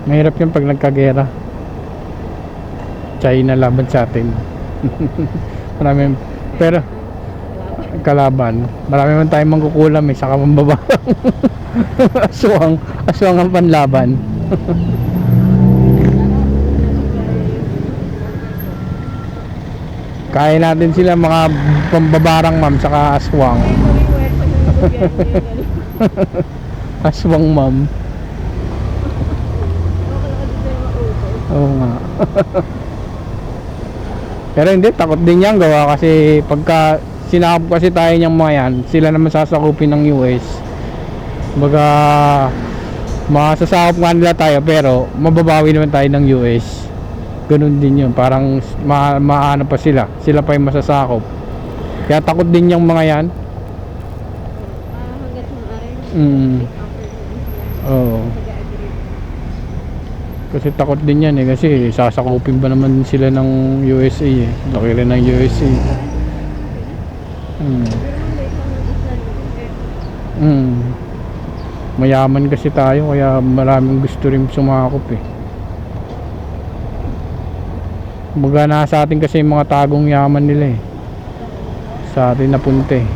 Mahirap yung pag nagkagera. China laban sa atin. Marami, pero kalaban. Marami man tayong mangkukulam eh, saka mambaba. aswang ang panlaban. Kaya natin sila mga pambabarang ma'am, saka aswang. Aswang ma'am. Oo nga. Pero hindi, takot din yan gawa kasi pagka sinakop kasi tayo niyang mga yan, sila naman sasakupin ng US. Baga masasakop nga nila tayo pero mababawi naman tayo ng US. Ganun din yun, parang maano pa sila pa yung masasakop. Kaya takot din yung mga yan. Hanggat maaari. Oo. Kasi takot din yan eh, kasi sasakupin ba naman sila ng USA eh. Laki rin ng USA. Mayaman kasi tayo kaya maraming gusto rin sumakop eh. Baga nasa atin kasi yung mga tagong yaman nila eh. Sa atin napunta eh.